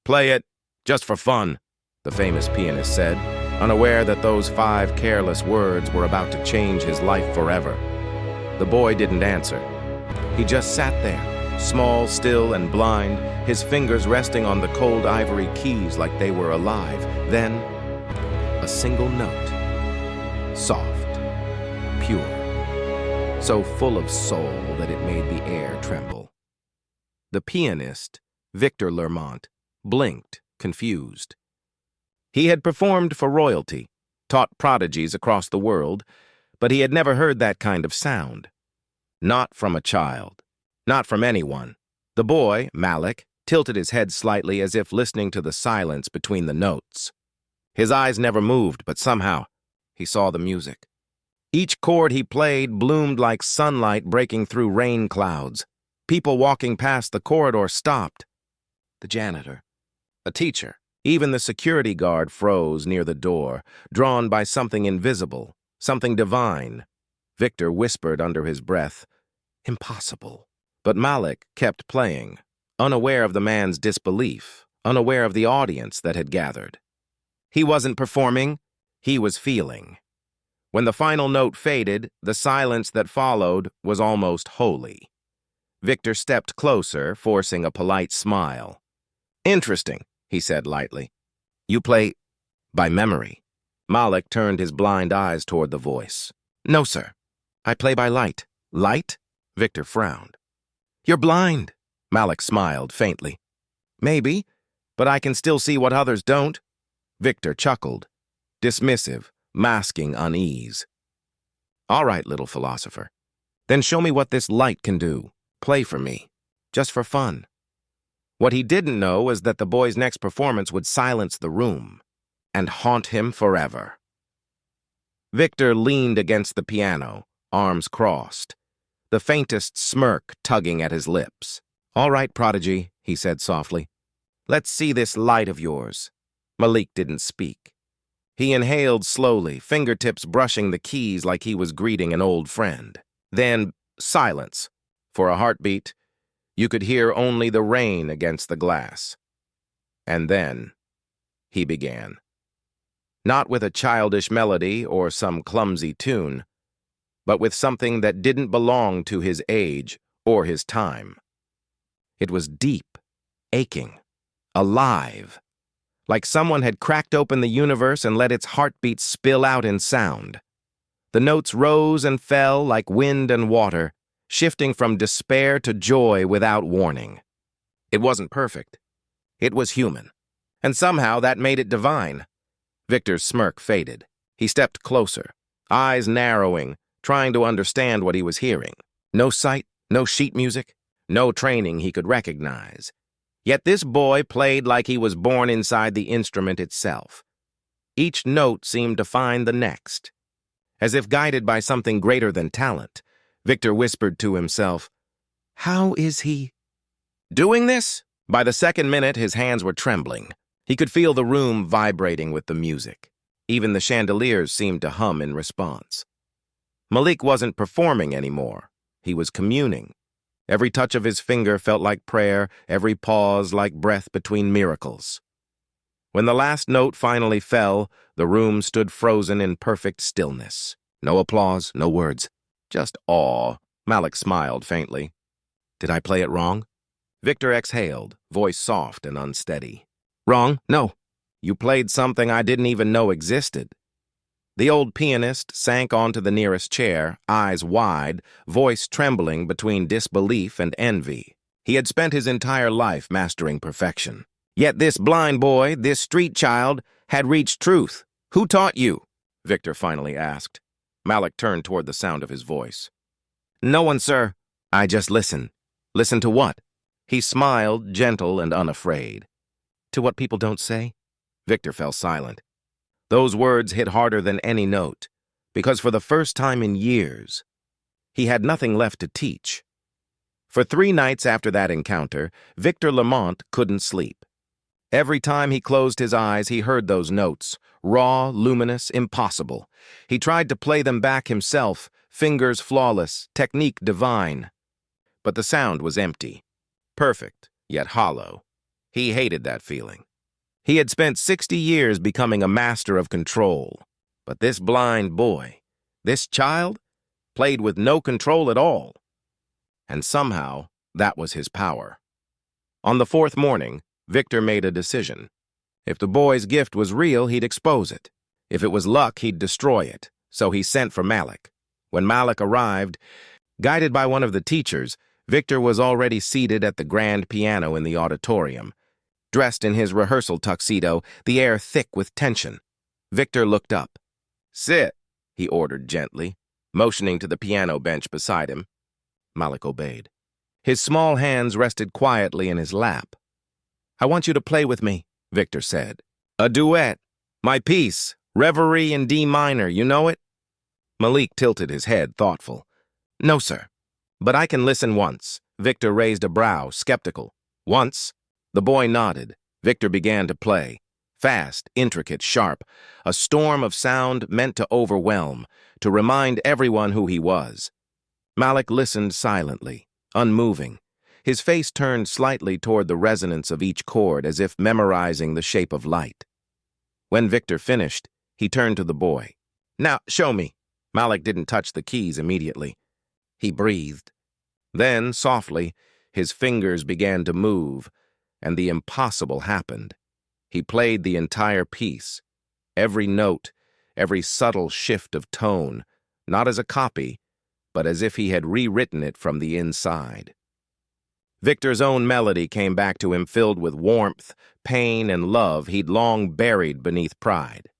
Play it, just for fun, the famous pianist said, unaware that those 5 careless words were about to change his life forever. The boy didn't answer. He just sat there, small, still, and blind, his fingers resting on the cold ivory keys like they were alive. Then, a single note. Soft, pure, so full of soul that it made the air tremble. The pianist, Victor Lermont, blinked, confused. He had performed for royalty, taught prodigies across the world, but he had never heard that kind of sound. Not from a child. Not from anyone. The boy, Malik, tilted his head slightly as if listening to the silence between the notes. His eyes never moved, but somehow he saw the music. Each chord he played bloomed like sunlight breaking through rain clouds. People walking past the corridor stopped. The janitor. A teacher. Even the security guard froze near the door, drawn by something invisible, something divine. Victor whispered under his breath, "Impossible." But Malik kept playing, unaware of the man's disbelief, unaware of the audience that had gathered. He wasn't performing, he was feeling. When the final note faded, the silence that followed was almost holy. Victor stepped closer, forcing a polite smile. "Interesting," he said lightly. "You play by memory." Malik turned his blind eyes toward the voice. "No, sir. I play by light." "Light?" Victor frowned. "You're blind." Malik smiled faintly. "Maybe, but I can still see what others don't." Victor chuckled, dismissive, masking unease. "All right, little philosopher. Then show me what this light can do. Play for me, just for fun." What he didn't know was that the boy's next performance would silence the room and haunt him forever. Victor leaned against the piano, arms crossed, the faintest smirk tugging at his lips. "All right, prodigy," he said softly. "Let's see this light of yours." Malik didn't speak. He inhaled slowly, fingertips brushing the keys like he was greeting an old friend. Then silence. For a heartbeat, you could hear only the rain against the glass. And then he began. Not with a childish melody or some clumsy tune, but with something that didn't belong to his age or his time. It was deep, aching, alive, like someone had cracked open the universe and let its heartbeat spill out in sound. The notes rose and fell like wind and water, shifting from despair to joy without warning. It wasn't perfect. It was human. And somehow that made it divine. Victor's smirk faded. He stepped closer, eyes narrowing, trying to understand what he was hearing. No sight, no sheet music, no training he could recognize. Yet this boy played like he was born inside the instrument itself. Each note seemed to find the next. As if guided by something greater than talent, Victor whispered to himself, "How is he doing this?" By the second minute, his hands were trembling. He could feel the room vibrating with the music. Even the chandeliers seemed to hum in response. Malik wasn't performing anymore. He was communing. Every touch of his finger felt like prayer, every pause like breath between miracles. When the last note finally fell, the room stood frozen in perfect stillness. No applause, no words. Just awe. Malik smiled faintly. "Did I play it wrong?" Victor exhaled, voice soft and unsteady. "Wrong? No. You played something I didn't even know existed." The old pianist sank onto the nearest chair, eyes wide, voice trembling between disbelief and envy. He had spent his entire life mastering perfection. Yet this blind boy, this street child, had reached truth. "Who taught you?" Victor finally asked. Malik turned toward the sound of his voice. "No one, sir. I just listen." "Listen to what?" He smiled, gentle and unafraid. "To what people don't say?" Victor fell silent. Those words hit harder than any note, because for the first time in years, he had nothing left to teach. For 3 nights after that encounter, Victor Lermont couldn't sleep. Every time he closed his eyes, he heard those notes, raw, luminous, impossible. He tried to play them back himself, fingers flawless, technique divine. But the sound was empty, perfect, yet hollow. He hated that feeling. He had spent 60 years becoming a master of control. But this blind boy, this child, played with no control at all. And somehow, that was his power. On the fourth morning, Victor made a decision. If the boy's gift was real, he'd expose it. If it was luck, he'd destroy it. So he sent for Malik. When Malik arrived, guided by one of the teachers, Victor was already seated at the grand piano in the auditorium. Dressed in his rehearsal tuxedo, the air thick with tension. Victor looked up. "Sit," he ordered gently, motioning to the piano bench beside him. Malik obeyed. His small hands rested quietly in his lap. "I want you to play with me," Victor said. "A duet. My piece, Reverie in D minor, you know it?" Malik tilted his head, thoughtful. "No, sir. But I can listen once." Victor raised a brow, skeptical. "Once?" The boy nodded. Victor began to play. Fast, intricate, sharp. A storm of sound meant to overwhelm, to remind everyone who he was. Malik listened silently, unmoving. His face turned slightly toward the resonance of each chord, as if memorizing the shape of light. When Victor finished, he turned to the boy. "Now, show me." Malik didn't touch the keys immediately. He breathed. Then, softly, his fingers began to move, and the impossible happened. He played the entire piece, every note, every subtle shift of tone, not as a copy, but as if he had rewritten it from the inside. Victor's own melody came back to him filled with warmth, pain, and love he'd long buried beneath pride.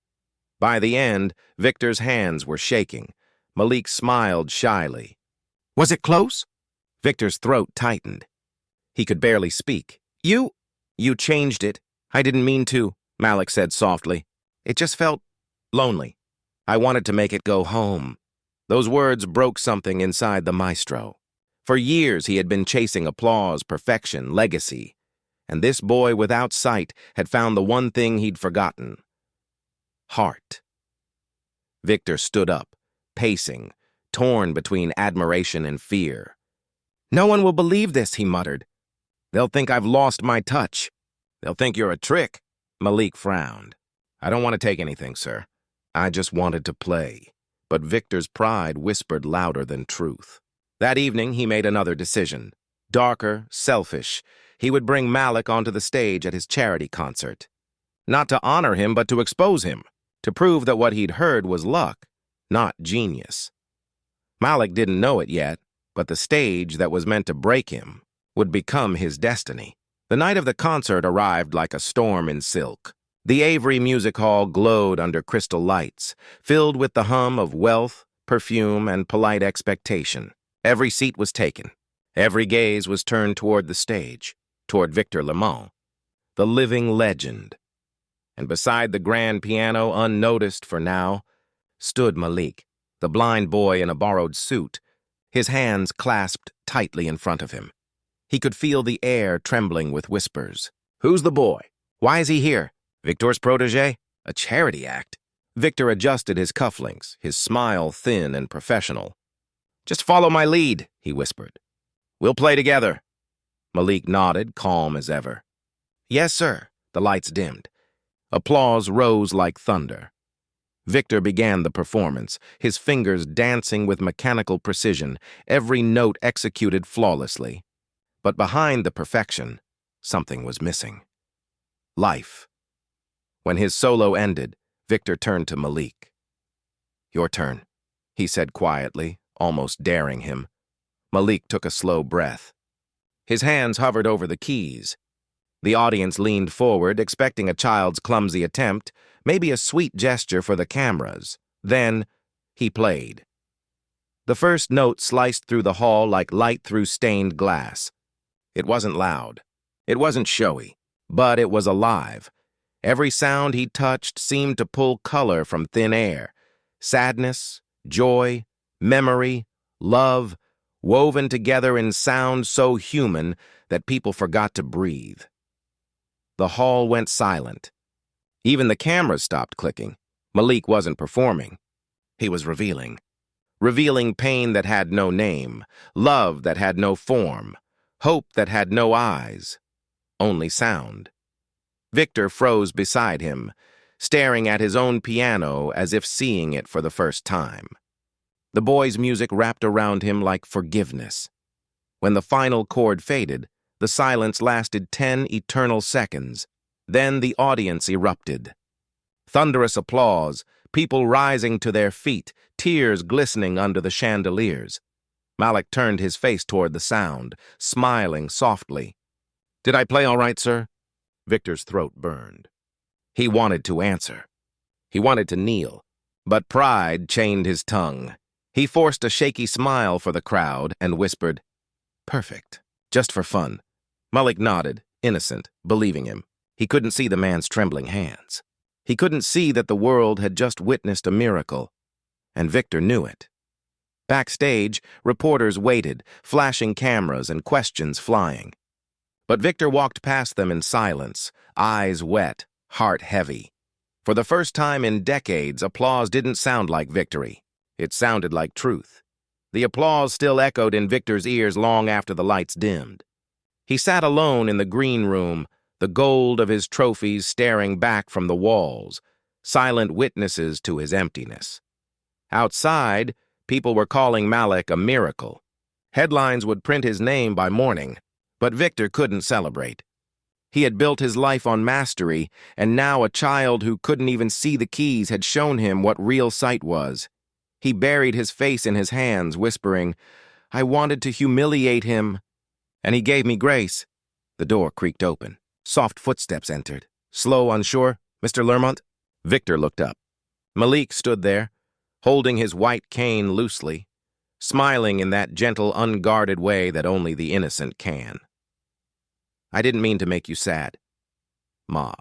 By the end, Victor's hands were shaking. Malik smiled shyly. "Was it close?" Victor's throat tightened. He could barely speak. You changed it. I didn't mean to," Malik said softly. "It just felt lonely. I wanted to make it go home." Those words broke something inside the maestro. For years he had been chasing applause, perfection, legacy. And this boy without sight had found the one thing he'd forgotten. Heart. Victor stood up, pacing, torn between admiration and fear. "No one will believe this," he muttered. "They'll think I've lost my touch. They'll think you're a trick." Malik frowned. "I don't want to take anything, sir. I just wanted to play." But Victor's pride whispered louder than truth. That evening, he made another decision. Darker, selfish, he would bring Malik onto the stage at his charity concert. Not to honor him, but to expose him, to prove that what he'd heard was luck, not genius. Malik didn't know it yet, but the stage that was meant to break him would become his destiny. The night of the concert arrived like a storm in silk. The Avery Music Hall glowed under crystal lights, filled with the hum of wealth, perfume, and polite expectation. Every seat was taken. Every gaze was turned toward the stage, toward Victor Lermont, the living legend. And beside the grand piano, unnoticed for now, stood Malik, the blind boy in a borrowed suit, his hands clasped tightly in front of him. He could feel the air trembling with whispers. "Who's the boy? Why is he here? Victor's protege? A charity act?" Victor adjusted his cufflinks, his smile thin and professional. "Just follow my lead," he whispered. "We'll play together." Malik nodded, calm as ever. "Yes, sir." The lights dimmed. Applause rose like thunder. Victor began the performance, his fingers dancing with mechanical precision, every note executed flawlessly. But behind the perfection, something was missing. Life. When his solo ended, Victor turned to Malik. "Your turn," he said quietly, almost daring him. Malik took a slow breath. His hands hovered over the keys. The audience leaned forward, expecting a child's clumsy attempt, maybe a sweet gesture for the cameras. Then, he played. The first note sliced through the hall like light through stained glass. It wasn't loud. It wasn't showy. But it was alive. Every sound he touched seemed to pull color from thin air. Sadness, joy, memory, love, woven together in sound so human that people forgot to breathe. The hall went silent. Even the cameras stopped clicking. Malik wasn't performing. He was revealing. Revealing pain that had no name, love that had no form, hope that had no eyes. only sound. Victor froze beside him, staring at his own piano as if seeing it for the first time. The boy's music wrapped around him like forgiveness. When the final chord faded, the silence lasted 10 eternal seconds. Then the audience erupted. Thunderous applause, people rising to their feet, tears glistening under the chandeliers. Malik turned his face toward the sound, smiling softly. "Did I play all right, sir?" Victor's throat burned. He wanted to answer. He wanted to kneel, but pride chained his tongue. He forced a shaky smile for the crowd and whispered, "Perfect. Just for fun." Malik nodded, innocent, believing him. He couldn't see the man's trembling hands. He couldn't see that the world had just witnessed a miracle, and Victor knew it. Backstage, reporters waited, flashing cameras and questions flying. But Victor walked past them in silence, eyes wet, heart heavy. For the first time in decades, applause didn't sound like victory. It sounded like truth. The applause still echoed in Victor's ears long after the lights dimmed. He sat alone in the green room, the gold of his trophies staring back from the walls, silent witnesses to his emptiness. Outside, people were calling Malik a miracle. Headlines would print his name by morning, but Victor couldn't celebrate. He had built his life on mastery, and now a child who couldn't even see the keys had shown him what real sight was. He buried his face in his hands, whispering, "I wanted to humiliate him, and he gave me grace." The door creaked open. Soft footsteps entered. "Slow, unsure, Mr. Lermont?" Victor looked up. Malik stood there, holding his white cane loosely, smiling in that gentle, unguarded way that only the innocent can. "I didn't mean to make you sad, Ma."